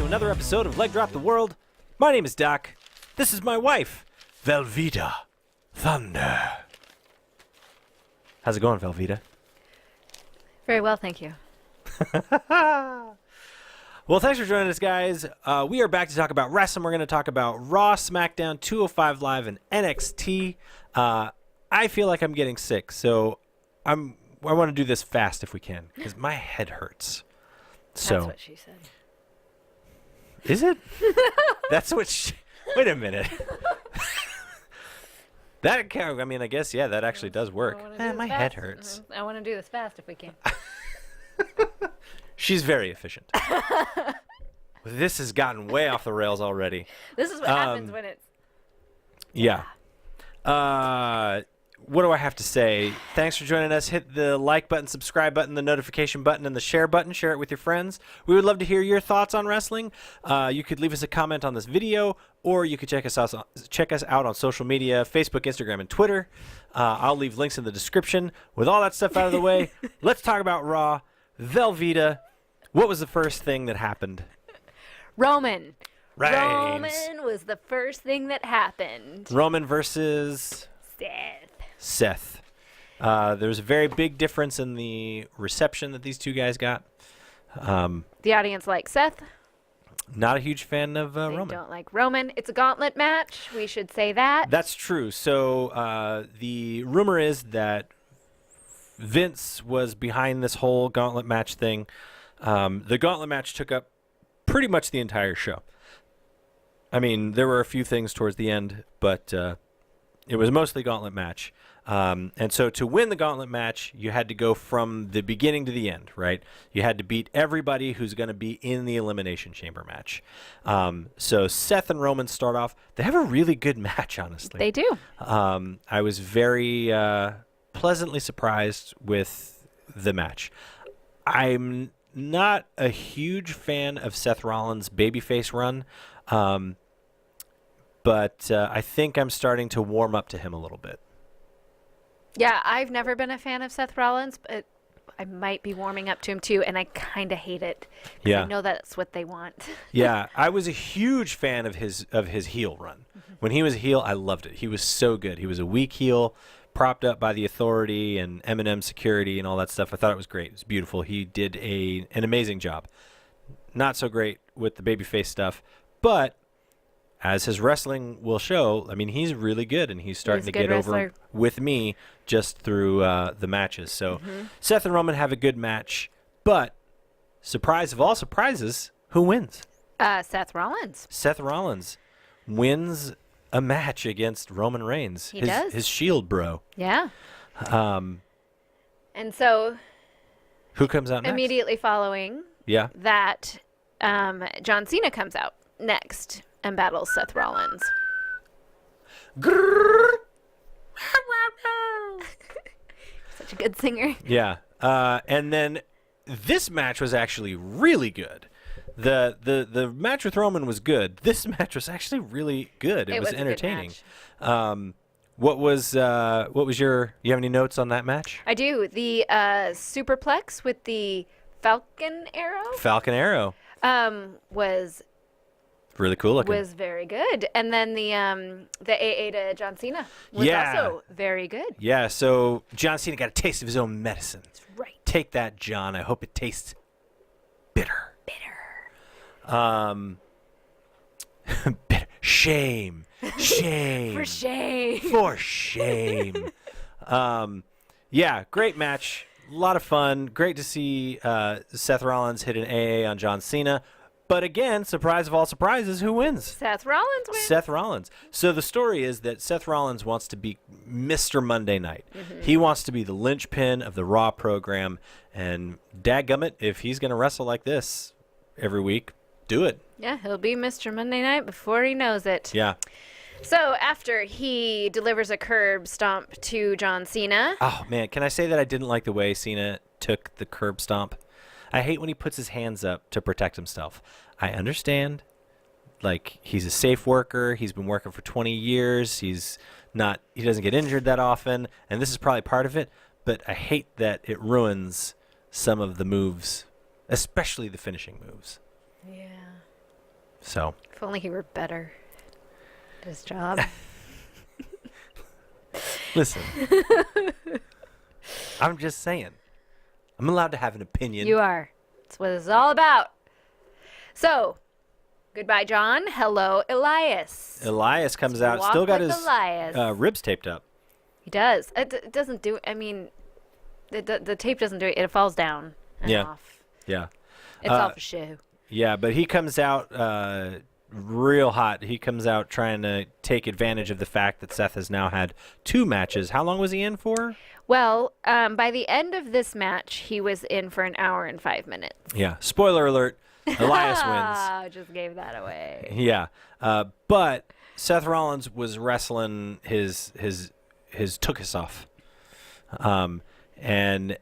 another episode of Leg Drop the World. My name is Doc. This is my wife, Velveeta Thunder. How's it going, Velveeta? Very well, thank you. Well, thanks for joining us, guys. We are back to talk about wrestling. We're going to talk about Raw, SmackDown, 205 Live, and NXT. I feel like I'm getting sick, so I want to do this fast if we can, because my head hurts. So, that's what she said. Is it? That's what she... Wait a minute. That I mean, I guess, yeah, that actually does work. My head hurts. I want to do this fast if we can. She's very efficient. This has gotten way off the rails already. This is what happens when it's... Yeah. What do I have to say? Thanks for joining us. Hit the like button, subscribe button, the notification button, and the share button. Share it with your friends. We would love to hear your thoughts on wrestling. You could leave us a comment on this video, or you could check us out on social media, Facebook, Instagram, and Twitter. I'll leave links in the description. With all that stuff out of the way, let's talk about Raw. Velveeta, what was the first thing that happened? Roman. Reigns. Roman was the first thing that happened. Roman versus... Seth. There's a very big difference in the reception that these two guys got. The audience likes Seth. Not a huge fan of They Roman. don't like Roman. It's a gauntlet match. We should say that. That's true. So the rumor is that Vince was behind this whole gauntlet match thing. The gauntlet match took up pretty much the entire show. I mean, there were a few things towards the end, but it was mostly gauntlet match. And so to win the gauntlet match, you had to go from the beginning to the end, right? You had to beat everybody who's going to be in the Elimination Chamber match. So Seth and Roman start off. They have a really good match, honestly. They do. I was very pleasantly surprised with the match. I'm not a huge fan of Seth Rollins' babyface run, but I think I'm starting to warm up to him a little bit. Yeah, I've never been a fan of Seth Rollins, but I might be warming up to him too, and I kind of hate it. Yeah. I know that's what they want. Yeah, I was a huge fan of his heel run. Mm-hmm. When he was a heel, I loved it. He was so good. He was a weak heel, propped up by the Authority and M&M security and all that stuff. I thought it was great. It was beautiful. He did an amazing job. Not so great with the babyface stuff, but as his wrestling will show, I mean, he's really good, and he's starting to get over with me just through the matches. So Seth and Roman have a good match, but surprise of all surprises, who wins? Seth Rollins. Seth Rollins wins a match against Roman Reigns. He does. His Shield bro. Yeah. And so who comes out next? Immediately following that, John Cena comes out next and battles Seth Rollins. Such a good singer. Yeah. And then this match was actually really good. The match with Roman was good. This match was actually really good. It was entertaining. What was your... You have any notes on that match? I do. The superplex with the Falcon Arrow. Falcon Arrow. Was really cool looking. Was very good. And then the AA to John Cena was also very good. Yeah, so John Cena got a taste of his own medicine. That's right. Take that, John. I hope it tastes bitter. Bitter. Shame. For shame. For shame. Yeah, great match. A lot of fun. Great to see Seth Rollins hit an AA on John Cena. But again, surprise of all surprises, who wins? Seth Rollins wins. Seth Rollins. So the story is that Seth Rollins wants to be Mr. Monday Night. Mm-hmm. He wants to be the linchpin of the Raw program. And dadgummit, if he's going to wrestle like this every week, do it. Yeah, he'll be Mr. Monday Night before he knows it. Yeah. So after he delivers a curb stomp to John Cena. Oh, man. Can I say that I didn't like the way Cena took the curb stomp? I hate when he puts his hands up to protect himself. I understand. Like, he's a safe worker. He's been working for 20 years. He doesn't get injured that often. And this is probably part of it. But I hate that it ruins some of the moves, especially the finishing moves. Yeah. So If only he were better at his job. listen, I'm just saying. I'm allowed to have an opinion. You are. That's what it's all about. So, goodbye, John. Hello, Elias. Elias comes out, walk still got with his Elias. ribs taped up. He does. It doesn't do. I mean, the tape doesn't do it. It falls down and Yeah. off. Yeah. It's off a shoe. Yeah, but he comes out real hot. He comes out trying to take advantage of the fact that Seth has now had 2 matches. How long was he in for? Well, by the end of this match, he was in for an hour and 5 minutes. Yeah. Spoiler alert. Elias wins. I just gave that away. Yeah. But Seth Rollins was wrestling his took us off. And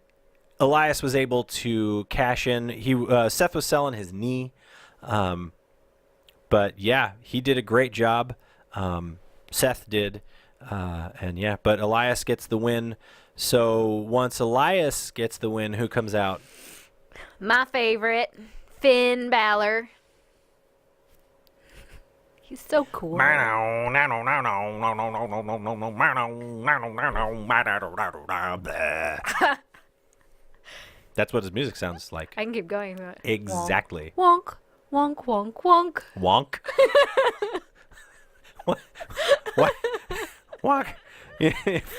Elias was able to cash in. Seth was selling his knee. But yeah, he did a great job. Seth did. And yeah, but Elias gets the win. So once Elias gets the win, who comes out? My favorite, Finn Balor. He's so cool. That's what his music sounds like. I can keep going. Exactly. Wonk, wonk, wonk, wonk. Wonk. What? What? Wonk.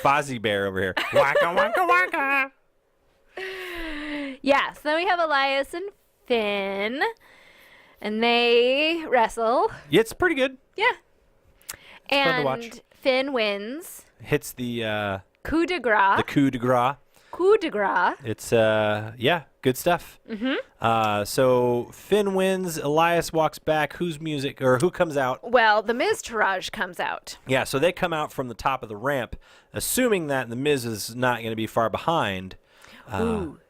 Fozzie Bear over here. Waka waka waka. Yeah, so then we have Elias and Finn, and they wrestle. Yeah, it's pretty good. Yeah. fun to watch. And Finn wins. Hits the Coup de grace. coup de grace. Coup de grace. It's yeah, good stuff. So Finn wins. Elias walks back. Whose music or who comes out? Well, the Miz Taraj comes out. Yeah, so they come out from the top of the ramp, assuming that the Miz is not going to be far behind.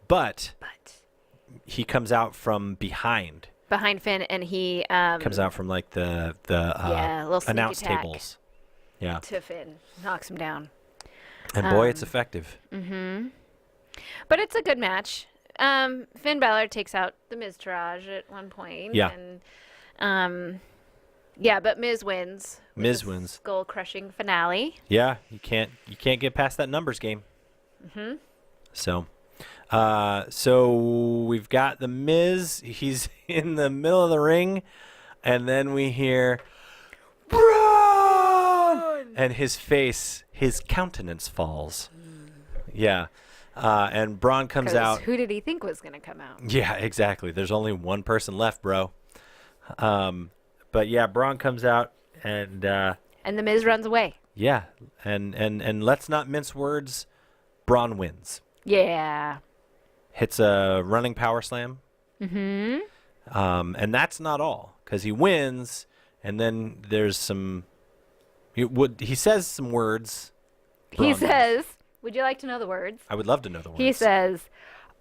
But he comes out from behind. Behind Finn, and he Comes out from like the little sneak announce attack. tables. Yeah, To Finn, knocks him down. and boy, it's effective. But it's a good match. Finn Balor takes out the Miz Taraj at one point. Yeah. And, yeah, but Miz wins. with Miz a wins. Skull-crushing finale. Yeah, you can't get past that numbers game. So we've got the Miz. He's in the middle of the ring, and then we hear Braun, and his countenance falls. Yeah, and Braun comes 'Cause out. who did he think was going to come out? Yeah, exactly. There's only one person left, bro. But yeah, Braun comes out, and And the Miz runs away. yeah, and let's not mince words. Braun wins. Yeah. Hits a running power slam. And that's not all, because he wins, and then there's some. He says some words. Braun He does. says, would you like to know the words? I would love to know the words. He says,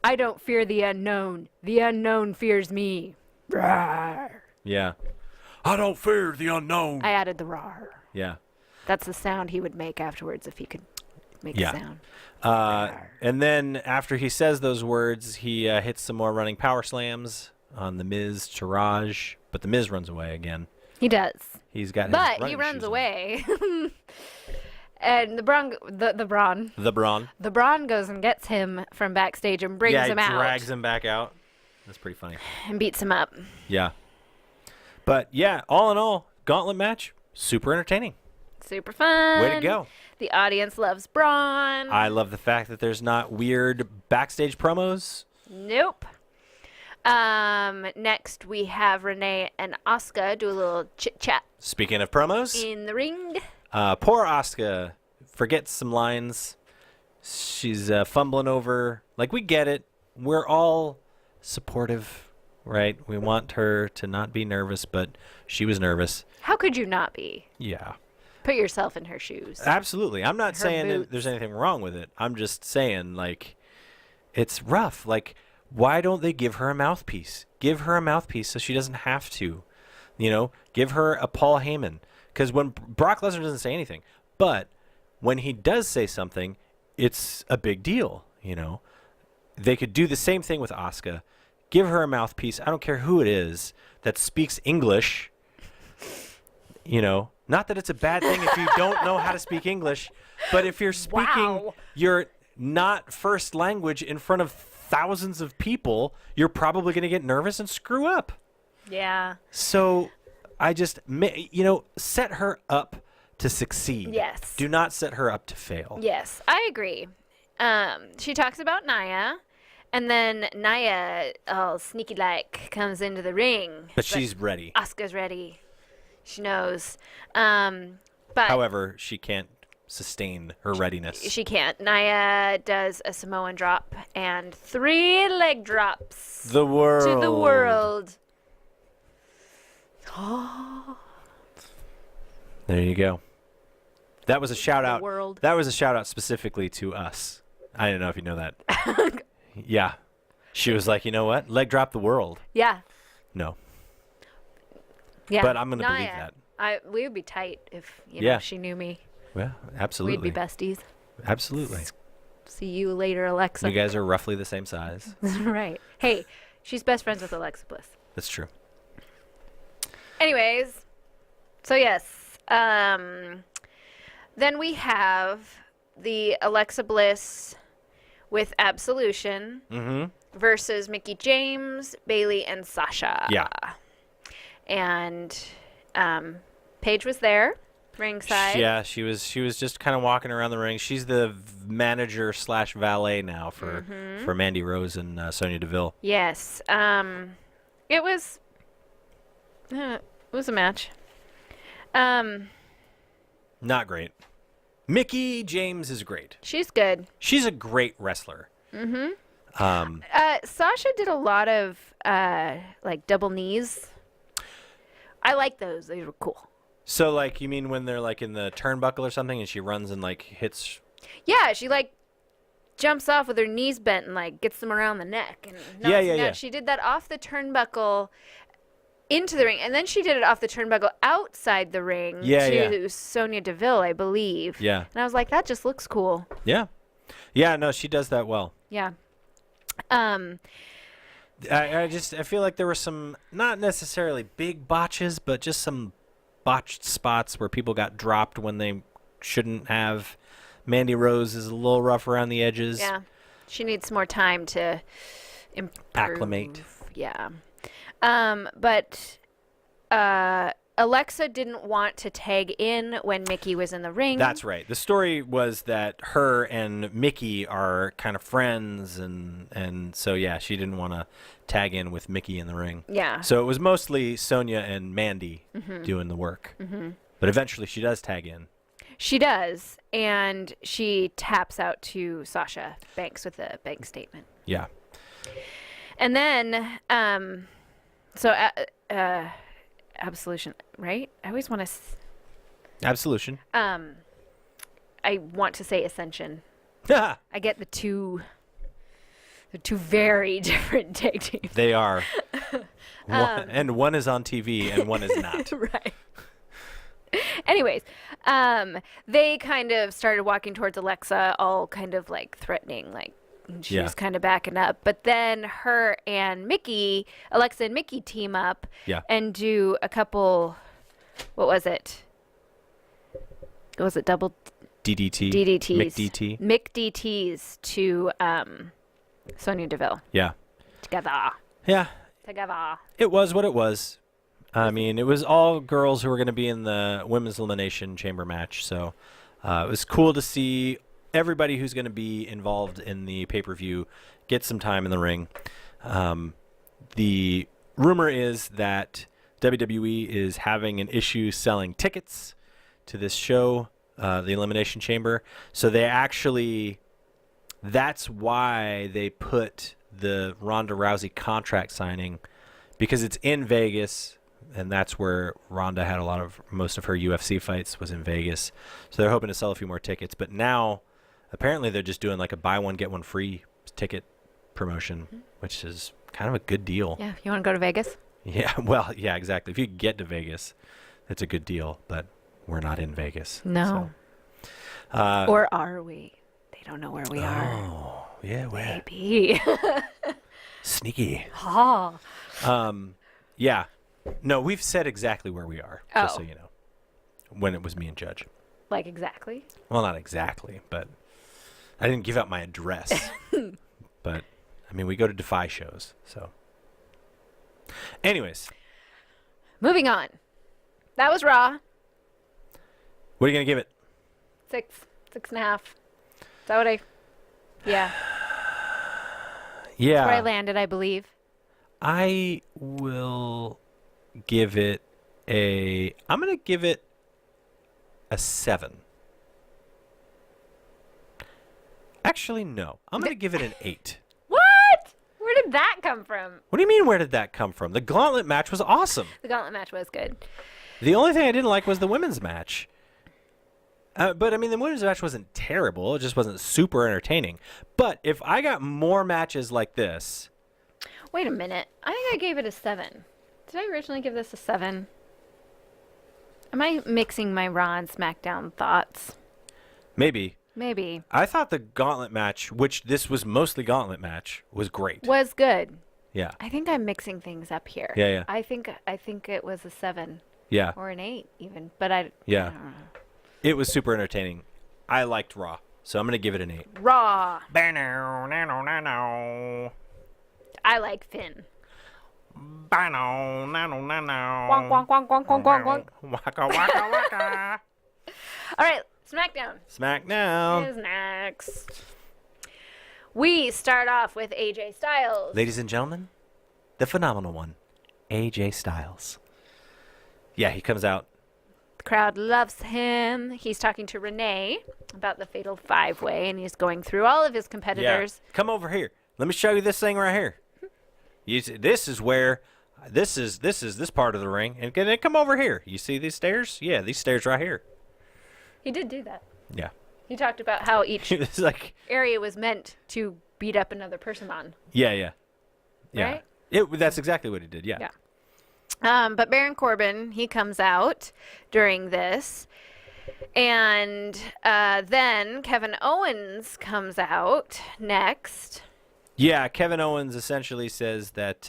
I don't fear the unknown. The unknown fears me. Rawr. Yeah. I don't fear the unknown. I added the rawr. Yeah. That's the sound he would make afterwards if he could make Yeah. a sound. And then after he says those words, he hits some more running power slams on the Miz Taraj, but the Miz runs away again. He does. He's got his But he running runs shoes on. away. And the Braun goes and gets him from backstage and brings Yeah, he him out drags him back out. That's pretty funny. and beats him up. Yeah. But yeah, all in all, gauntlet match, super entertaining. Super fun. Way to go. The audience loves Braun. I love the fact that there's not weird backstage promos. Nope. Next we have Renee and Asuka do a little chit chat Speaking of promos, in the ring. poor Asuka forgets some lines. She's fumbling over. Like, we get it. We're all supportive, right? We want her to not be nervous, but she was nervous. How could you not be? Yeah. Put yourself in her shoes. Absolutely. I'm not Her saying that boots. there's anything wrong with it. I'm just saying, like, it's rough. Like, why don't they give her a mouthpiece? Give her a mouthpiece so she doesn't have to. You know, give her a Paul Heyman. Because when Brock Lesnar doesn't say anything, but when he does say something, it's a big deal, you know. They could do the same thing with Asuka. Give her a mouthpiece. I don't care who it is that speaks English, not that it's a bad thing if you don't know how to speak English, but if you're speaking your not first language in front of thousands of people, you're probably going to get nervous and screw up. Yeah. So I just, set her up to succeed. Yes. Do not set her up to fail. Yes, I agree. She talks about Nia, and then Nia, all sneaky-like, comes into the ring. But she's ready. Asuka's ready. She knows. But however, she can't sustain her readiness. She can't. Nia does a Samoan drop and 3 leg drops. To the world. There you go. That was a shout out. World. That was a shout out specifically to us. I don't know if you know that. Yeah. She was like, you know what? Leg drop the world. Yeah. No. Yeah. But I'm going to believe that. We would be tight if she knew me. Yeah, absolutely. We'd be besties. Absolutely. See you later, Alexa. You guys are roughly the same size. Right. Hey, she's best friends with Alexa Bliss. That's true. Anyways, so yes. Then we have the Alexa Bliss with Absolution versus Mickie James, Bayley, and Sasha. Yeah. And Paige was there, ringside. Yeah, she was just kind of walking around the ring. She's the manager / valet now for Mandy Rose and Sonya Deville. Yes. It was a match. Not great. Mickie James is great. She's good. She's a great wrestler. Sasha did a lot of like double knees. I like those. They were cool. So, like, you mean when they're, like, in the turnbuckle or something and she runs and, like, hits... Yeah, she, like, jumps off with her knees bent and, like, gets them around the neck. And yeah. She did that off the turnbuckle into the ring. And then she did it off the turnbuckle outside the ring to Sonya Deville, I believe. Yeah. And I was like, that just looks cool. Yeah. Yeah, no, she does that well. Yeah. I feel like there were some, not necessarily big botches, but just some botched spots where people got dropped when they shouldn't have. Mandy Rose is a little rough around the edges. Yeah. She needs more time to improve. Acclimate. Yeah. But Alexa didn't want to tag in when Mickie was in the ring. That's right. The story was that her and Mickie are kind of friends, and so, yeah, she didn't want to tag in with Mickie in the ring. Yeah. So it was mostly Sonya and Mandy doing the work. But eventually she does tag in. She does, and she taps out to Sasha Banks with a bank statement. Yeah. And then, Absolution, right? I always want to... Absolution. I want to say Ascension. I get the two very different tag teams. They are. And one is on TV and one is not. Right. Anyways, they kind of started walking towards Alexa, all kind of like threatening, like she was kind of backing up. But then her and Mickie, Alexa and Mickie team up and do a couple, what was it? What was it, double? DDT. DDTs. Mick DTs to Sonya Deville. Yeah. Together. Yeah. Together. It was what it was. I mean, it was all girls who were going to be in the Women's Elimination Chamber match. So it was cool to see everybody who's going to be involved in the pay-per-view get some time in the ring. The rumor is that WWE is having an issue selling tickets to this show, the Elimination Chamber. So they actually, that's why they put the Ronda Rousey contract signing, because it's in Vegas. And that's where Ronda had most of her UFC fights was in Vegas. So they're hoping to sell a few more tickets. But now, apparently, they're just doing like a buy one, get one free ticket promotion, which is kind of a good deal. Yeah, you want to go to Vegas? Yeah, well, yeah, exactly. If you get to Vegas, it's a good deal. But we're not in Vegas. No. So. Or are we? They don't know where we are. Oh, yeah, where? Maybe. Sneaky. Oh. Yeah. No, we've said exactly where we are, just so you know. when it was me and Judge. Like exactly? Well, not exactly, but I didn't give out my address. But, I mean, we go to Defy shows, so. Anyways. Moving on. That was Raw. What are you going to give it? 6.5. Is that what I... Yeah. Yeah. That's where I landed, I believe. I will give it I'm going to give it a 7. Actually, no. I'm going to give it an 8. What? Where did that come from? What do you mean, where did that come from? The gauntlet match was awesome. The gauntlet match was good. The only thing I didn't like was the women's match. But, I mean, the women's match wasn't terrible. It just wasn't super entertaining. But if I got more matches like this... Wait a minute. I think I gave it a 7. Did I originally give this a 7? Am I mixing my Raw and SmackDown thoughts? Maybe. Maybe. I thought the gauntlet match, which this was mostly gauntlet match, was great. Was good. Yeah. I think I'm mixing things up here. Yeah, yeah. I think it was a 7. Yeah. Or an 8 even. But I don't know. It was super entertaining. I liked Raw, so I'm going to give it an 8. Raw. I like Finn. Wonk, wonk, wonk, wonk, wonk, wonk, wonk. Waka, waka, waka. All right, SmackDown SmackDown. is next. We start off with AJ Styles. Ladies and gentlemen, the phenomenal one, AJ Styles. Yeah, he comes out. The crowd loves him. He's talking to Renee about the Fatal 5-Way, and he's going through all of his competitors. Yeah. Come over here. Let me show you this thing right here. You see, this is where, this is this part of the ring, and can it come over here? You see these stairs? Yeah, these stairs right here. He did do that. Yeah. He talked about how each It's like, area was meant to beat up another person on. yeah. Right? That's exactly what he did. Yeah. But Baron Corbin, he comes out during this. And then Kevin Owens comes out next. Yeah, Kevin Owens essentially says that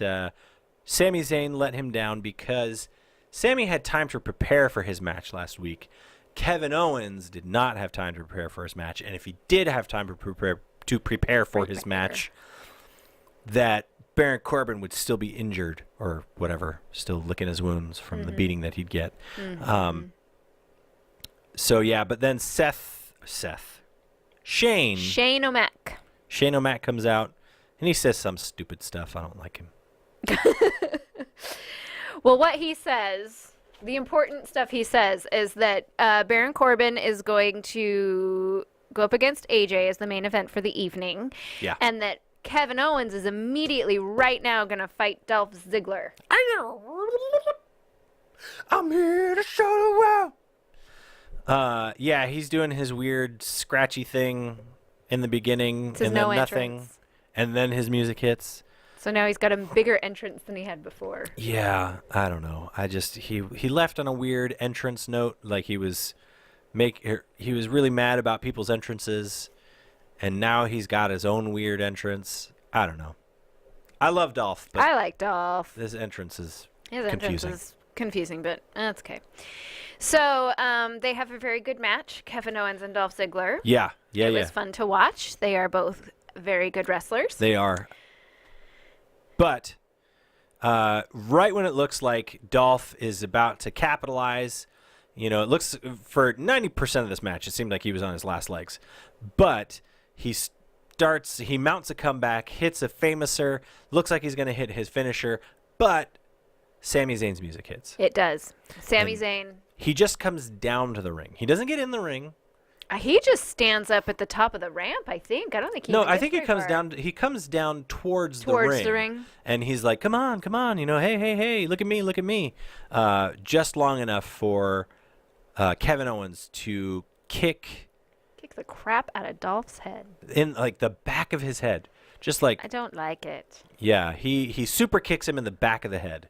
Sami Zayn let him down because Sami had time to prepare for his match last week. Kevin Owens did not have time to prepare for his match, and if he did have time to prepare for his match, that Baron Corbin would still be injured or whatever, still licking his wounds from the beating that he'd get. So yeah, but then Shane O'Mac comes out and he says some stupid stuff. I don't like him. Well, what he says, the important stuff he says is that Baron Corbin is going to go up against AJ as the main event for the evening. Yeah. And that Kevin Owens is immediately right now going to fight Dolph Ziggler. I'm here to show the world. Yeah, he's doing his weird scratchy thing in the beginning and then nothing. Entrance. And then his music hits. So now he's got a bigger entrance than he had before. Yeah, I don't know. He left on a weird entrance note, like he was really mad about people's entrances, and now he's got his own weird entrance. I don't know. I love Dolph, but I like Dolph. this entrance is His confusing. entrance is confusing, but that's okay. So they have a very good match, Kevin Owens and Dolph Ziggler. Yeah. It was fun to watch. They are both very good wrestlers. They are. But right when it looks like Dolph is about to capitalize, it looks for 90% of this match, it seemed like he was on his last legs. But he mounts a comeback, hits a famouser, looks like he's going to hit his finisher, but Sami Zayn's music hits. It does. Sami Zayn. He just comes down to the ring. He doesn't get in the ring. He just stands up at the top of the ramp, I think. I don't think he I think he comes down. He comes down towards the ring. And he's like, "Come on, hey, look at me." Just long enough for Kevin Owens to kick the crap out of Dolph's head in like the back of his head, just like. I don't like it. Yeah, he super kicks him in the back of the head.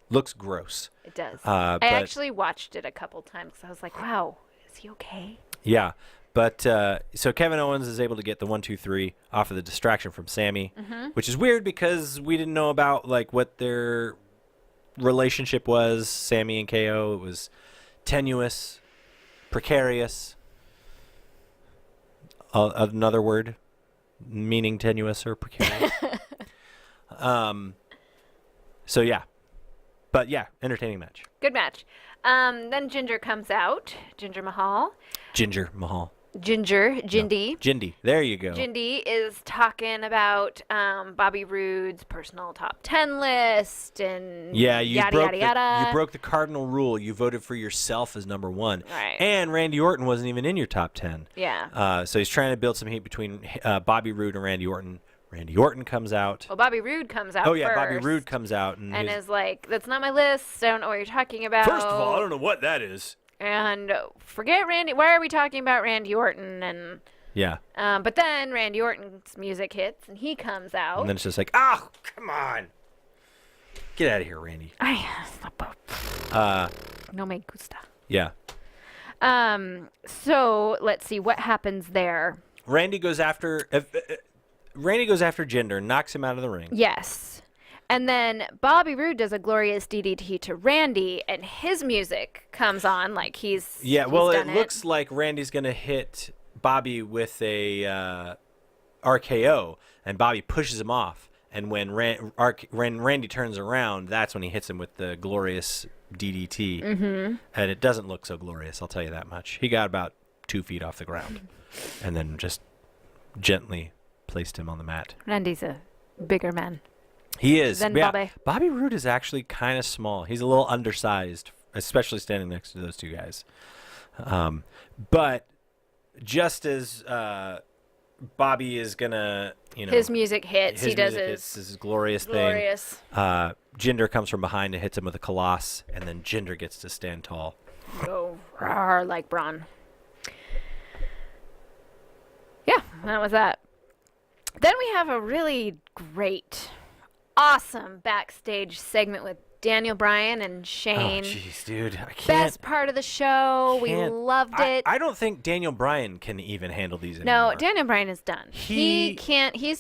Looks gross. It does. I actually watched it a couple times because I was like, "Wow, is he okay?" Yeah, but so Kevin Owens is able to get the 1-2-3 off of the distraction from Sami, which is weird because we didn't know about like what their relationship was. Sami and KO, it was tenuous. precarious. Another word meaning tenuous or precarious. So yeah, but yeah, entertaining match. Good match. Then Jinder comes out. Jinder Mahal. Ginger Mahal. Jindy. No. Jindy. There you go. Jindy is talking about Bobby Roode's personal top 10 list and you yada, broke yada, yada. You broke the cardinal rule. You voted for yourself as number one. Right. And Randy Orton wasn't even in your top 10. Yeah. So he's trying to build some heat between Bobby Roode and Randy Orton. Randy Orton comes out. Well, Bobby Roode comes out first. first. Bobby Roode comes out. And is like, that's not my list. I don't know what you're talking about. First of all, I don't know what that is. And forget Randy. Why are we talking about Randy Orton? And yeah. But then Randy Orton's music hits, and he comes out. And then it's just like, oh, come on. Get out of here, Randy. No me gusta. Yeah. So let's see what happens there. Randy goes after Jinder, knocks him out of the ring. Yes. And then Bobby Roode does a glorious DDT to Randy, and his music comes on like he's it looks like Randy's gonna hit Bobby with a RKO, and Bobby pushes him off. And when Randy turns around, that's when he hits him with the glorious DDT. Mm-hmm. And it doesn't look so glorious, I'll tell you that much. He got about 2 feet off the ground, and then just gently placed him on the mat. Randy's a bigger man. He is. Than yeah. Bobby. Bobby Roode is actually kind of small. He's a little undersized, especially standing next to those two guys. But just as Bobby is gonna, his music hits. He does his glorious thing. Jinder comes from behind and hits him with a Colossus, and then Jinder gets to stand tall. Go roar like Braun. Yeah, that was that. Then we have a really great, awesome backstage segment with Daniel Bryan and Shane. Oh, jeez, dude. I can't. Best part of the show. We loved it. I don't think Daniel Bryan can even handle these No, anymore. Daniel Bryan is done. He can't. He's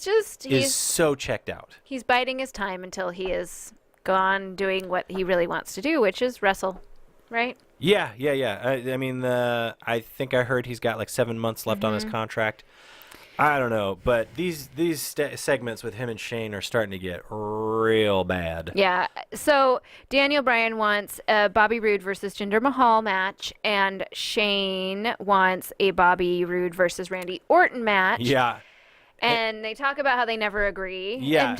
so checked out. He's biding his time until he is gone doing what he really wants to do, which is wrestle, right? Yeah. I mean, I think I heard he's got like 7 months left on his contract. I don't know, but these segments with him and Shane are starting to get real bad. Yeah. So Daniel Bryan wants a Bobby Roode versus Jinder Mahal match, and Shane wants a Bobby Roode versus Randy Orton match. Yeah. And they talk about how they never agree. Yeah.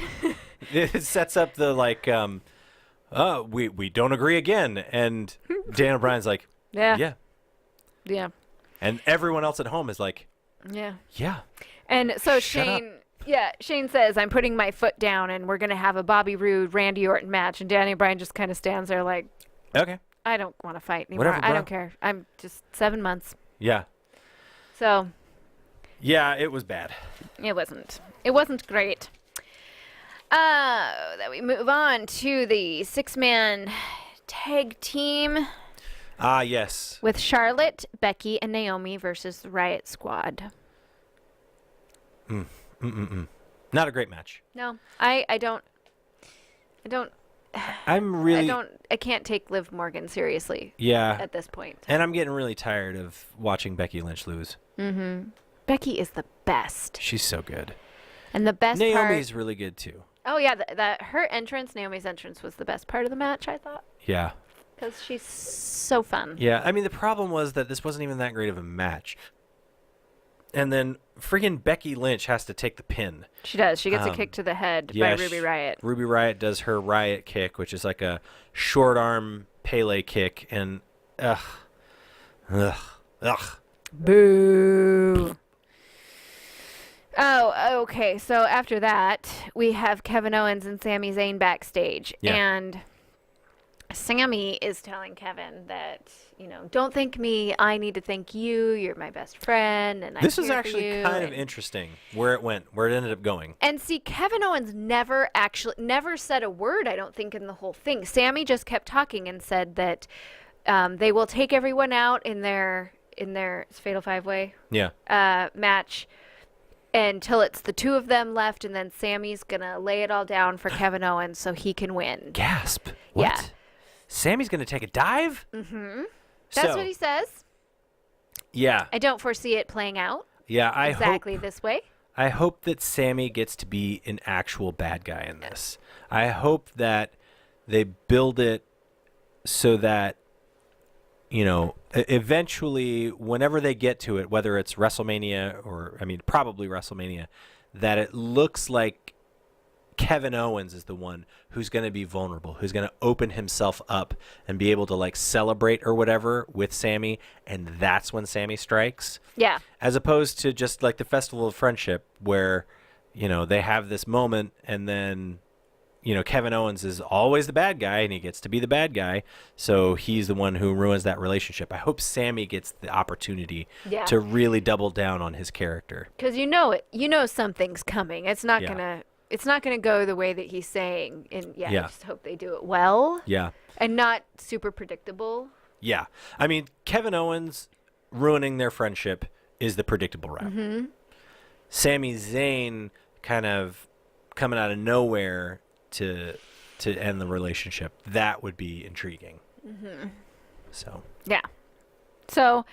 It sets up the we don't agree again, and Daniel Bryan's like, yeah. And everyone else at home is like, yeah. And so Shut Shane says, I'm putting my foot down and we're going to have a Bobby Roode, Randy Orton match. And Daniel Bryan just kind of stands there like, okay. I don't want to fight anymore. Whatever, bro. I don't care. I'm just 7 months. Yeah. So. Yeah, it was bad. It wasn't great. Then we move on to the 6-man tag team. Yes. With Charlotte, Becky, and Naomi versus the Riot Squad. Not a great match. No, I can't take Liv Morgan seriously. Yeah. At this point. And I'm getting really tired of watching Becky Lynch lose. Mm-hmm. Becky is the best. She's so good. And the best Naomi's really good too. Oh yeah, her entrance, Naomi's entrance, was the best part of the match, I thought. Yeah. Because she's so fun. Yeah, I mean, the problem was that this wasn't even that great of a match. And then friggin' Becky Lynch has to take the pin. She does. She gets a kick to the head by Ruby Riott. Ruby Riott does her Riott kick, which is like a short arm Pele kick, and ugh. Boo. Oh, okay. So after that, we have Kevin Owens and Sami Zayn backstage. Yeah. And Sami is telling Kevin that, don't thank me. I need to thank you. You're my best friend. And this is actually kind of interesting where it ended up going. And see, Kevin Owens never said a word, I don't think, in the whole thing. Sami just kept talking and said that they will take everyone out in their Fatal 5-Way match until it's the two of them left, and then Sami's gonna lay it all down for Kevin Owens so he can win. Gasp. What? Yeah. Sami's gonna take a dive? Mm-hmm. That's what he says. Yeah. I don't foresee it playing out Yeah, exactly this way. I hope that Sammy gets to be an actual bad guy in this. I hope that they build it so that, eventually, whenever they get to it, whether it's WrestleMania or, probably WrestleMania, that it looks like Kevin Owens is the one who's going to be vulnerable, who's going to open himself up and be able to like celebrate or whatever with Sammy, and that's when Sammy strikes. Yeah. As opposed to just like the Festival of Friendship where, they have this moment and then, Kevin Owens is always the bad guy and he gets to be the bad guy. So he's the one who ruins that relationship. I hope Sammy gets the opportunity to really double down on his character. Because something's coming. It's not gonna go the way that he's saying. And I just hope they do it well. Yeah. And not super predictable. Yeah. Kevin Owens ruining their friendship is the predictable route. Mm-hmm. Sami Zayn kind of coming out of nowhere to end the relationship. That would be intriguing. Mm-hmm. So. Yeah. So,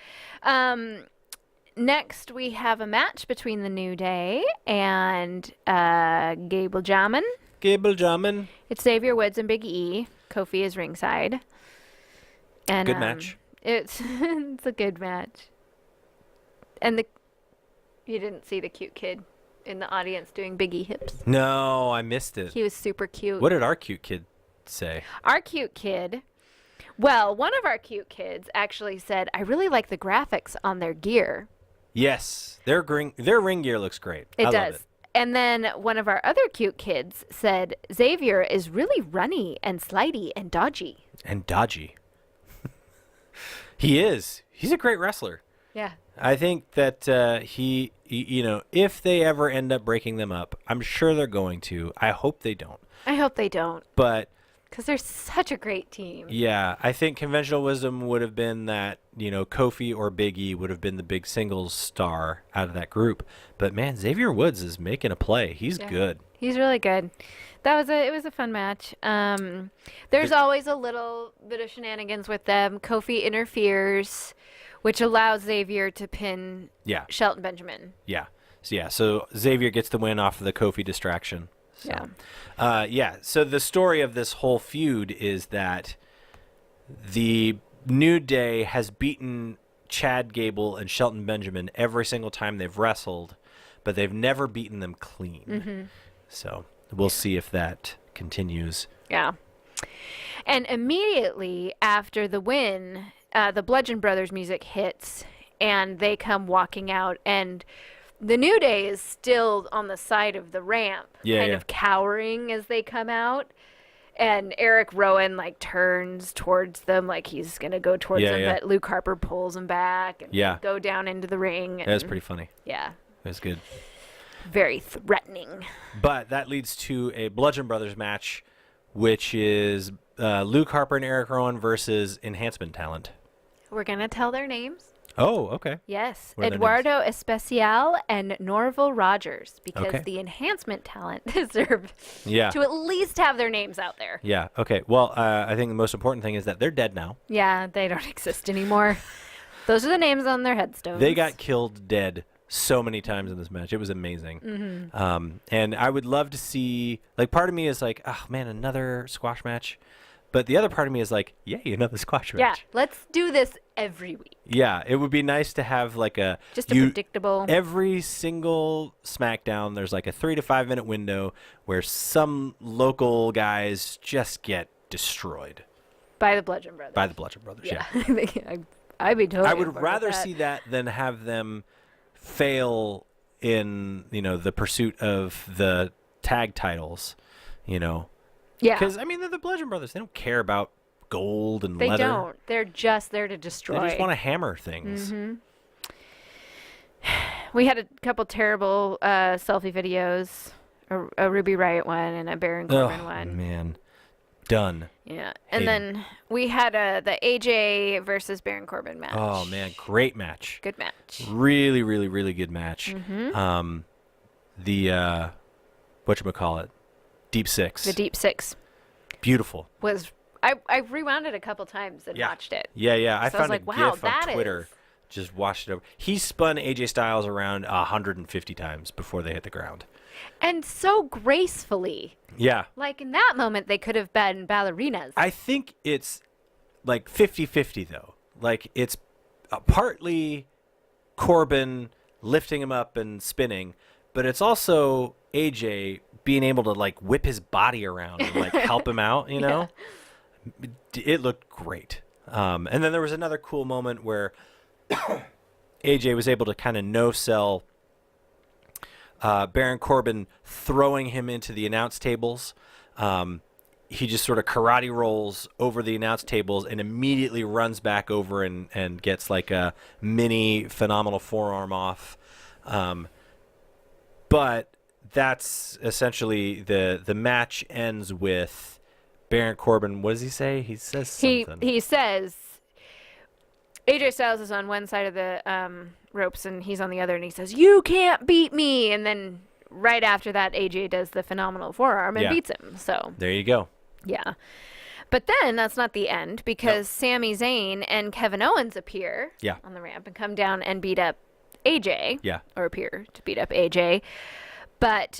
next we have a match between the New Day and Gable Jamin. It's Xavier Woods and Big E. Kofi is ringside. And good match. It's a good match. And you didn't see the cute kid in the audience doing Big E hips. No, I missed it. He was super cute. What did our cute kid say? Our cute kid. Well, one of our cute kids actually said, "I really like the graphics on their gear." Yes, their ring gear looks great. It I does. love it. And then one of our other cute kids said, "Xavier is really runny and slidey and dodgy." And dodgy. He is. He's a great wrestler. Yeah. I think that he, if they ever end up breaking them up, I'm sure they're going to. I hope they don't. But because they're such a great team. Yeah, I think conventional wisdom would have been that, Kofi or Big E would have been the big singles star out of that group. But man, Xavier Woods is making a play. He's good. He's really good. It was a fun match. There's always a little bit of shenanigans with them. Kofi interferes, which allows Xavier to pin Shelton Benjamin. Yeah. So Xavier gets the win off of the Kofi distraction. So, so the story of this whole feud is that the New Day has beaten Chad Gable and Shelton Benjamin every single time they've wrestled, but they've never beaten them clean. Mm-hmm. So we'll see if that continues. Yeah. And immediately after the win, the Bludgeon Brothers music hits, and they come walking out, and the New Day is still on the side of the ramp, kind of cowering as they come out. And Eric Rowan, turns towards them like he's going to go towards them, but Luke Harper pulls him back and go down into the ring. That was pretty funny. Yeah. That was good. Very threatening. But that leads to a Bludgeon Brothers match, which is Luke Harper and Eric Rowan versus Enhancement Talent. We're going to tell their names. Oh, okay. Yes. Eduardo Especial and Norval Rogers, because the Enhancement Talent deserve to at least have their names out there. Yeah, okay. Well, I think the most important thing is that they're dead now. Yeah, they don't exist anymore. Those are the names on their headstones. They got killed dead so many times in this match. It was amazing. Mm-hmm. And I would love to see, part of me is like, oh, man, another squash match. But the other part of me is like, yay, another squash match. Yeah, let's do this every week. Yeah, it would be nice to have just a predictable. Every single SmackDown, there's a 3 to 5 minute window where some local guys just get destroyed. By the Bludgeon Brothers. Yeah. I'd be totally. I would rather see that than have them fail in, the pursuit of the tag titles, Yeah. Because, they're the Bludgeon Brothers. They don't care about gold and leather. They don't. They're just there to destroy. They just want to hammer things. Mm-hmm. We had a couple terrible selfie videos, a Ruby Riott one and a Baron Corbin one. Oh, man. Done. Yeah. And then we had the AJ versus Baron Corbin match. Oh, man. Great match. Good match. Really, really, really good match. Mm-hmm. The, whatchamacallit? Deep Six. The Deep Six. Beautiful. I rewound it a couple times and watched it. Yeah. I found a GIF on Twitter Just washed it over. He spun AJ Styles around 150 times before they hit the ground. And so gracefully. Yeah. Like, in that moment, they could have been ballerinas. I think it's like 50-50, though. Like, it's partly Corbin lifting him up and spinning, but it's also AJ being able to, like, whip his body around and, like, help him out, you know? Yeah. It looked great. And then there was another cool moment where AJ was able to kind of no-sell Baron Corbin, throwing him into the announce tables. He just sort of karate rolls over the announce tables and immediately runs back over and gets like a mini phenomenal forearm off. But that's essentially the match ends with Baron Corbin. What does he say? He says something. He says AJ Styles is on one side of the ropes and he's on the other, and he says, "You can't beat me." And then right after that, AJ does the phenomenal forearm and beats him. So there you go. Yeah. But then that's not the end, because Sami Zayn and Kevin Owens appear on the ramp and come down and beat up AJ. Yeah. Or appear to beat up AJ. But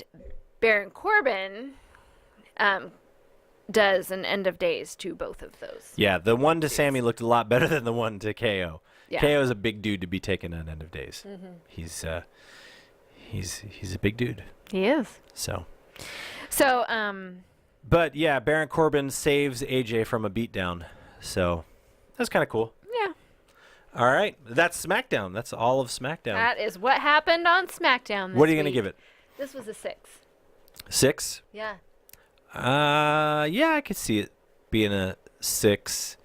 Baron Corbin does an end of days to both of those. Yeah, the one to Sammy looked a lot better than the one to KO. Yeah. KO is a big dude to be taking an end of days. Mm-hmm. He's a big dude. He is. So But yeah, Baron Corbin saves AJ from a beatdown. So that's kind of cool. Yeah. All right, that's SmackDown. That's all of SmackDown. That is what happened on SmackDown this What are you week. going to give it? This was a 6. 6? Yeah. Yeah, I could see it being a 6.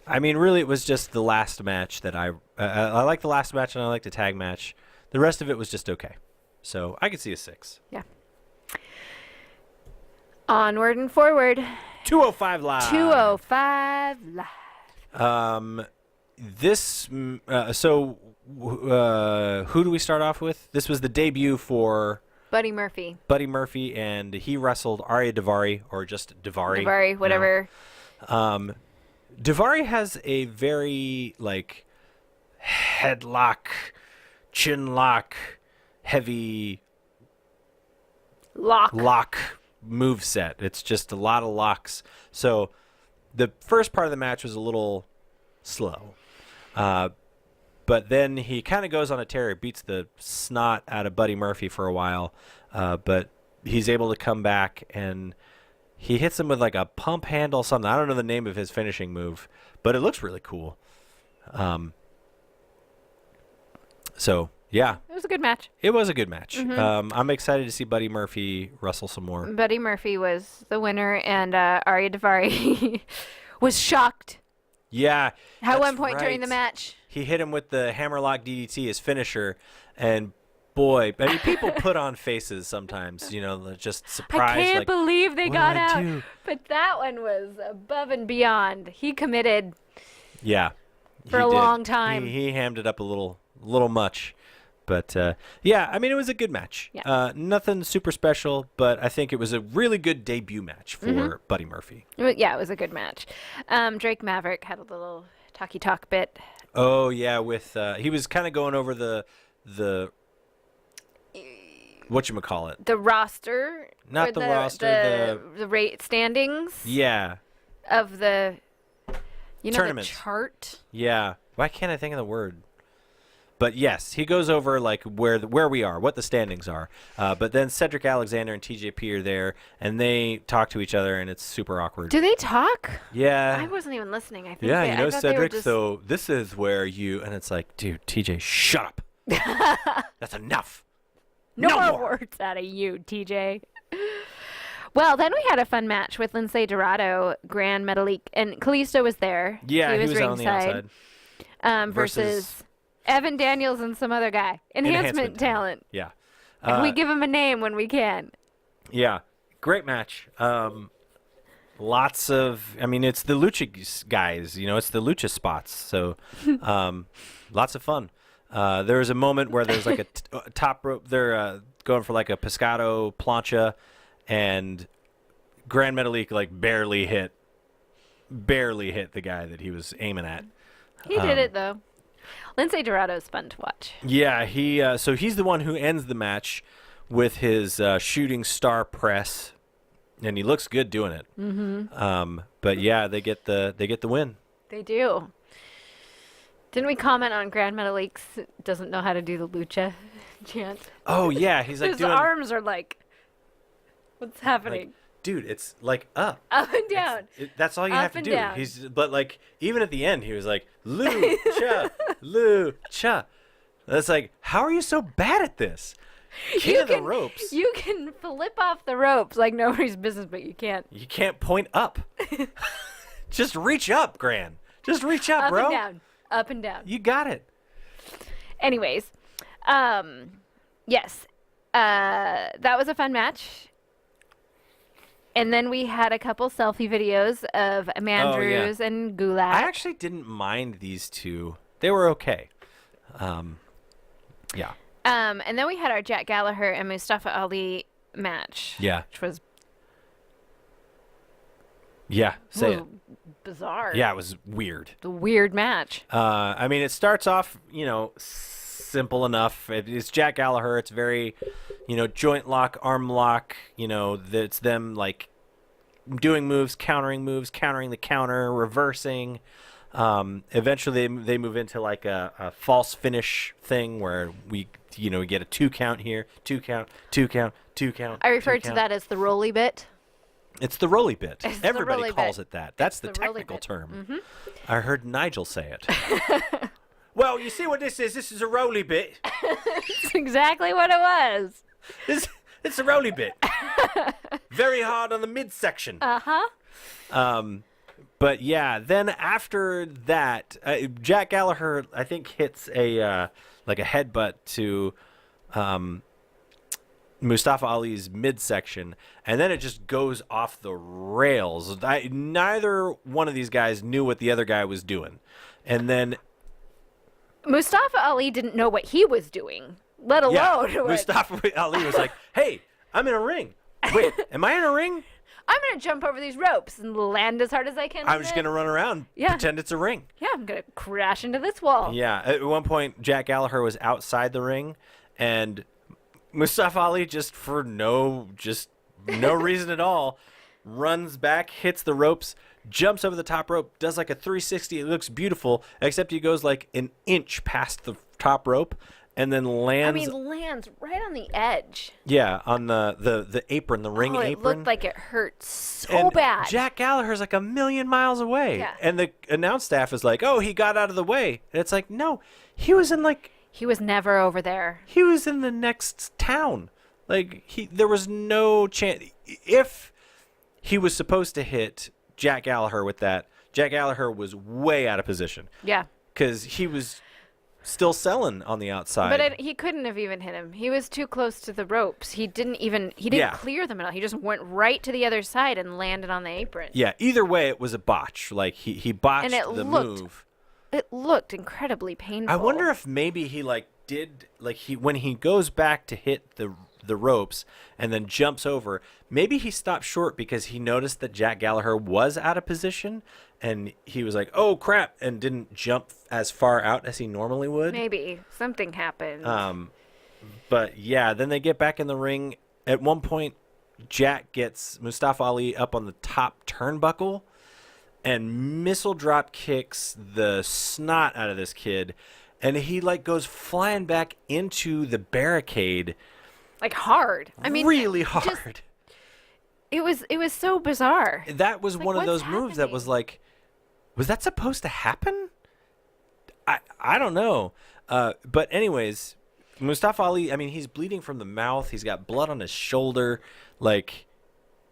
I mean, really, it was just the last match that I like the last match, and I like the tag match. The rest of it was just okay. So I could see a 6. Yeah. Onward and forward. 205 Live. 205 Live. This, who do we start off with? This was the debut for Buddy Murphy. Buddy Murphy, and he wrestled Arya Daivari, or just Daivari. Daivari, whatever. Daivari has a very, like, headlock, chin lock, heavy lock move set. It's just a lot of locks. So the first part of the match was a little slow. But then he kind of goes on a tear. He beats the snot out of Buddy Murphy for a while. But he's able to come back, and he hits him with like a pump handle something. I don't know the name of his finishing move, but it looks really cool. So, yeah. It was a good match. It was a good match. Mm-hmm. I'm excited to see Buddy Murphy wrestle some more. Buddy Murphy was the winner, and Arya Daivari was shocked. Yeah. At one point during the match. He hit him with the hammerlock DDT, his finisher, and boy, I mean, people put on faces sometimes, you know, just surprised. I can't like, believe they got out. Do? But that one was above and beyond. He committed. Yeah. For a long time. He hammed it up a little much. But, yeah, I mean, it was a good match. Yeah. Nothing super special, but I think it was a really good debut match for Buddy Murphy. Yeah, it was a good match. Drake Maverick had a little talky-talk bit. Oh, yeah, with he was kind of going over the whatchamacallit. The roster. Not the roster, the rate standings. Yeah. Of the, tournaments. The chart. Yeah. Why can't I think of the word? But yes, he goes over like where we are, what the standings are. But then Cedric Alexander and TJP are there, and they talk to each other, and it's super awkward. Do they talk? Yeah. I wasn't even listening. I think. Yeah, I thought Cedric. just... So this is where you, and it's like, dude, TJ, shut up. That's enough. No more words out of you, TJ. Well, then we had a fun match with Lindsay Dorado, Gran Metalik, and Kalisto was there. Yeah, he was on the outside. Versus Evan Daniels and some other guy. Enhancement talent. Yeah. We give him a name when we can. Yeah. Great match. Lots of, I mean, it's the Lucha guys, it's the Lucha spots. So lots of fun. There was a moment where there's like a top rope. They're going for like a Pescado plancha, and Gran Metalik like barely hit the guy that he was aiming at. He did it though. Lindsay Dorado's fun to watch. Yeah, so he's the one who ends the match with his shooting star press, and he looks good doing it. Mm-hmm. But yeah, they get the win. They do. Didn't we comment on Grand Metalik doesn't know how to do the lucha chant? Oh yeah, he's like his doing. arms are like, what's happening? Like, dude, it's like up and down. That's all you Up have to and do. down. But like even at the end, he was like lucha, lucha. That's like, how are you so bad at this? King of the ropes. You can flip off the ropes like nobody's business, but you can't. You can't point up. Just reach up, Gran. Just reach up, bro. Up and down. Up and down. You got it. Anyways, yes, that was a fun match. And then we had a couple selfie videos of Mandrews and Gulak. I actually didn't mind these two. They were okay. Yeah. And then we had our Jack Gallagher and Mustafa Ali match. Yeah. Which was Say it. bizarre. Yeah, it was weird. The weird match. I mean, it starts off, simple enough. It's Jack Gallagher. It's very, joint lock, arm lock. It's them like doing moves, countering the counter, reversing. Eventually, they move into like a false finish thing where we get a 2 count here, 2 count, 2 count, 2 count. I refer to that as the rolly bit. It's the rolly bit. It's the Everybody rolly calls bit. it that. That's the the rolly technical bit. term. Mm-hmm. I heard Nigel say it. Well, you see what this is? This is a rolly bit. That's exactly what it was. It's a rolly bit. Very hard on the midsection. Uh-huh. But yeah, then after that, Jack Gallagher, I think, hits a headbutt to Mustafa Ali's midsection, and then it just goes off the rails. Neither one of these guys knew what the other guy was doing. And then Mustafa Ali didn't know what he was doing, let alone what... Mustafa Ali was like, hey, I'm in a ring. Wait, am I in a ring? I'm going to jump over these ropes and land as hard as I can. I'm just going to run around, pretend it's a ring. Yeah, I'm going to crash into this wall. Yeah, at one point, Jack Gallagher was outside the ring, and Mustafa Ali, just for no reason at all, runs back, hits the ropes, jumps over the top rope, does like a 360. It looks beautiful, except he goes like an inch past the top rope and then lands. Lands right on the edge. Yeah, on the apron, the ring apron. It looked like it hurt so bad. Jack Gallagher's like a million miles away. Yeah. And the announce staff is like, oh, he got out of the way. And it's like, no, he was in like... He was never over there. He was in the next town. Like, there was no chance. If he was supposed to hit Jack Gallagher with that, Jack Gallagher was way out of position. Yeah. Because he was still selling on the outside. But he couldn't have even hit him. He was too close to the ropes. He didn't clear them at all. He just went right to the other side and landed on the apron. Yeah, either way, it was a botch. Like, he botched move. It looked incredibly painful. I wonder if maybe he when he goes back to hit the ropes and then jumps over, maybe he stopped short because he noticed that Jack Gallagher was out of position and he was like, oh crap, and didn't jump as far out as he normally would. Maybe something happened. But yeah, then they get back in the ring. At one point, Jack gets Mustafa Ali up on the top turnbuckle and missile drop kicks the snot out of this kid, and he goes flying back into the barricade, hard. I mean, really hard. It was so bizarre. That was one of those moves that was like, was that supposed to happen? I don't know. But anyways, Mustafa Ali, I mean, he's bleeding from the mouth. He's got blood on his shoulder. Like,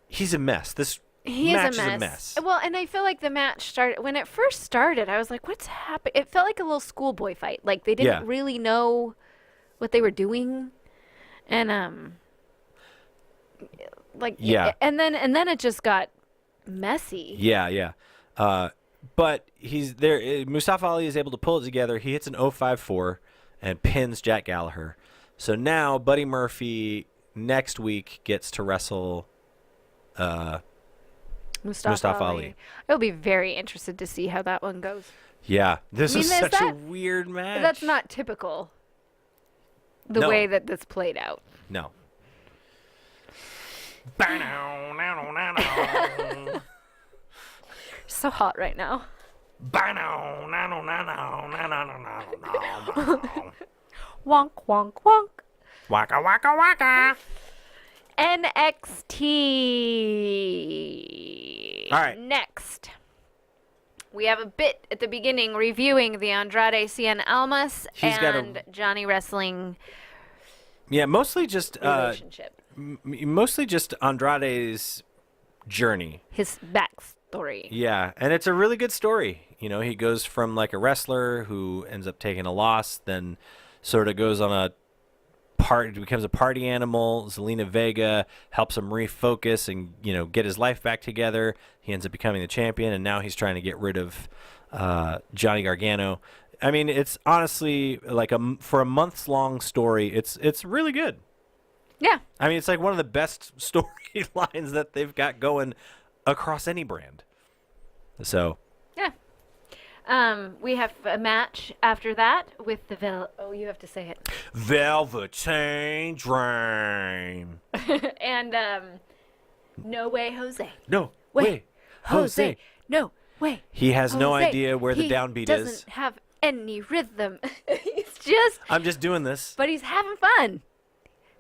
he's a mess. This match is a mess. Well, and I feel like the match started when it first started. I was like, "What's happening?" It felt like a little schoolboy fight. Like they didn't really know what they were doing, and and then it just got messy. Yeah. But he's there. Mustafa Ali is able to pull it together. He hits an 054 and pins Jack Gallagher. So now Buddy Murphy next week gets to wrestle. Mustafa Ali. I'll be very interested to see how that one goes. Yeah, this I mean, is is such a that- weird match. That's not typical. The No. way that this played out. No. So hot right now. Wonk, wonk, wonk. Waka waka waka. NXT. All right. Next, we have a bit at the beginning reviewing the Andrade Cien Almas He's got and Johnny Wrestling Yeah, mostly just relationship. mostly just Andrade's journey. His backstory. Yeah, and it's a really good story. You know, he goes from like a wrestler who ends up taking a loss, then sort of goes on a becomes a party animal. Zelina Vega helps him refocus and, you know, get his life back together. He ends up becoming the champion, and now he's trying to get rid of Johnny Gargano. I mean, it's honestly like for a month's long story, it's really good. Yeah. I mean, it's like one of the best storylines that they've got going across any brand. So, Yeah. We have a match after that with the you have to say it. Velveteen Dream. And no way, Jose. No Way, way, Jose. No way. He has no Jose. idea where the He downbeat doesn't is. have any rhythm. He's just, I'm just doing this. but he's having fun.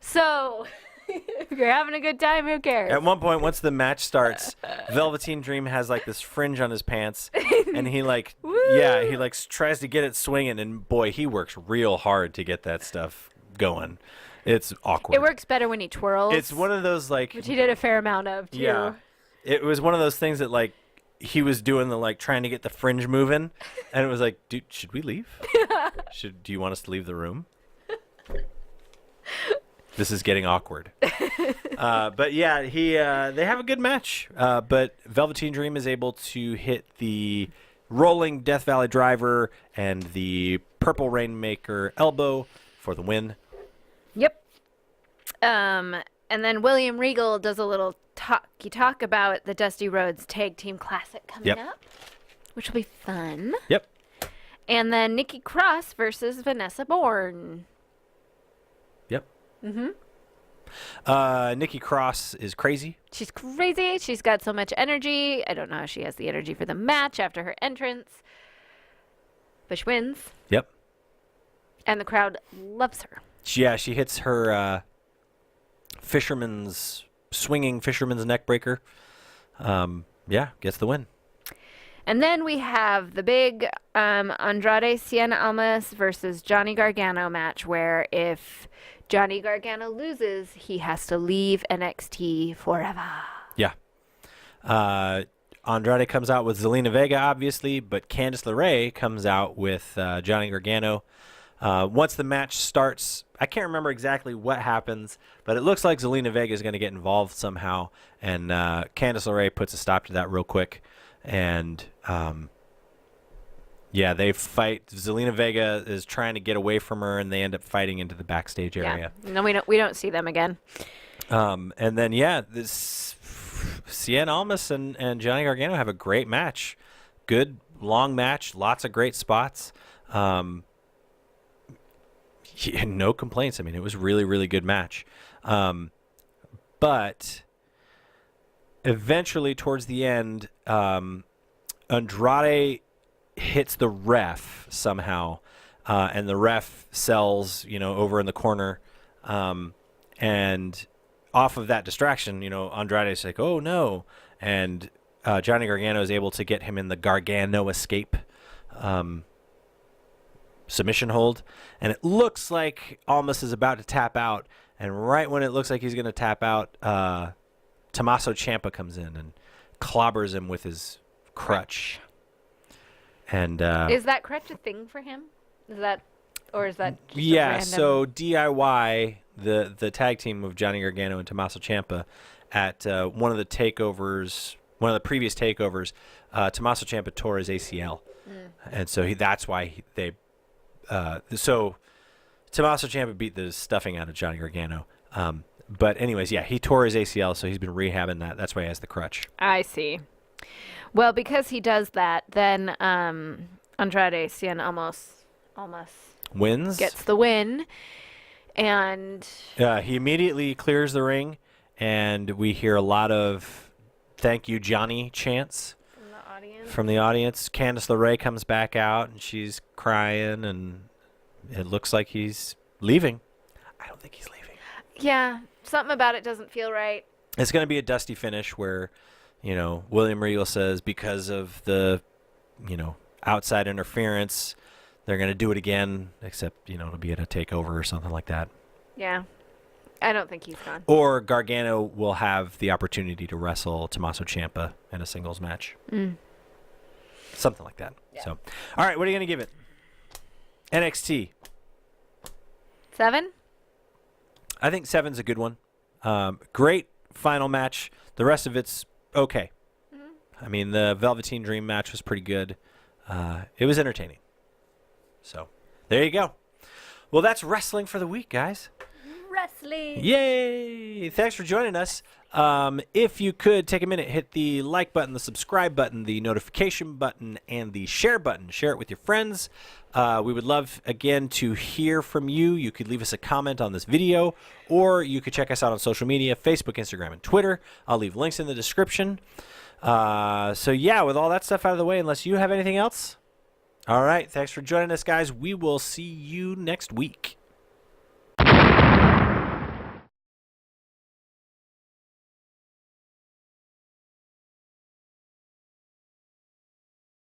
So, if you're having a good time, who cares? At one point, once the match starts, Velveteen Dream has like this fringe on his pants, and he like, yeah, he like tries to get it swinging, and boy, he works real hard to get that stuff going. It's awkward. It works better when he twirls. It's one of those like, which he did a fair amount of too. yeah, it was one of those things that like he was doing the like trying to get the fringe moving, and it was like, dude, should we leave? Do you want us to leave the room? This is getting awkward. But yeah, they have a good match. But Velveteen Dream is able to hit the rolling Death Valley Driver and the Purple Rainmaker elbow for the win. Yep. And then William Regal does a little talk about the Dusty Rhodes Tag Team Classic coming Yep. up, which will be fun. Yep. And then Nikki Cross versus Vanessa Bourne. Yep. Mm-hmm. Nikki Cross is crazy. She's crazy. She's got so much energy. I don't know how she has the energy for the match after her entrance. But she wins. Yep. And the crowd loves her. Yeah, she hits her swinging fisherman's neck breaker. Yeah, gets the win. And then we have the big Andrade Cien Almas versus Johnny Gargano match, where if Johnny Gargano loses, he has to leave NXT forever. Yeah. Andrade comes out with Zelina Vega, obviously, but Candice LeRae comes out with Johnny Gargano. Once the match starts, I can't remember exactly what happens, but it looks like Zelina Vega is going to get involved somehow, and Candice LeRae puts a stop to that real quick. And yeah, they fight. Zelina Vega is trying to get away from her, and they end up fighting into the backstage area. Yeah. No, we don't see them again. And then yeah, this Cien Almas and Johnny Gargano have a great match. Good long match, lots of great spots. Yeah, no complaints. I mean, it was really, really good match. But eventually, towards the end, Andrade hits the ref somehow, and the ref sells, over in the corner. And off of that distraction, Andrade's like, oh, no. And Johnny Gargano is able to get him in the Gargano escape submission hold. And it looks like Almas is about to tap out. And right when it looks like he's going to tap out, Tommaso Ciampa comes in and clobbers him with his crutch. And Is that crutch a thing for him? Is that just a yeah, random... so DIY, the tag team of Johnny Gargano and Tommaso Ciampa at one of the previous takeovers, Tommaso Ciampa tore his ACL. And so that's why so Tommaso Ciampa beat the stuffing out of Johnny Gargano. But anyways, yeah, he tore his ACL, so he's been rehabbing that. That's why he has the crutch. I see. Well, because he does that, then Andrade Cien almost Wins. gets the win. And he immediately clears the ring, and we hear a lot of "Thank you, Johnny" chants from the audience. Candice LeRae comes back out, and she's crying, and it looks like he's leaving. I don't think he's leaving. Yeah, something about it doesn't feel right. It's going to be a dusty finish where, William Regal says because of the, outside interference, they're going to do it again, except, it'll be at a takeover or something like that. Yeah. I don't think he's gone. Or Gargano will have the opportunity to wrestle Tommaso Ciampa in a singles match. Something like that. Yeah. So, all right, what are you going to give it? NXT. 7? I think 7's a good one. Great final match. The rest of it's okay. I mean, the Velveteen Dream match was pretty good. It was entertaining. So, there you go. Well, that's wrestling for the week, guys. Wrestling. Yay! Thanks for joining us. If you could take a minute, hit the like button, the subscribe button, the notification button, and the share button. Share it with your friends. We would love, again, to hear from you. You could leave us a comment on this video, or you could check us out on social media, Facebook, Instagram, and Twitter. I'll leave links in the description. So, yeah, with all that stuff out of the way, unless you have anything else. All right, thanks for joining us, guys. We will see you next week.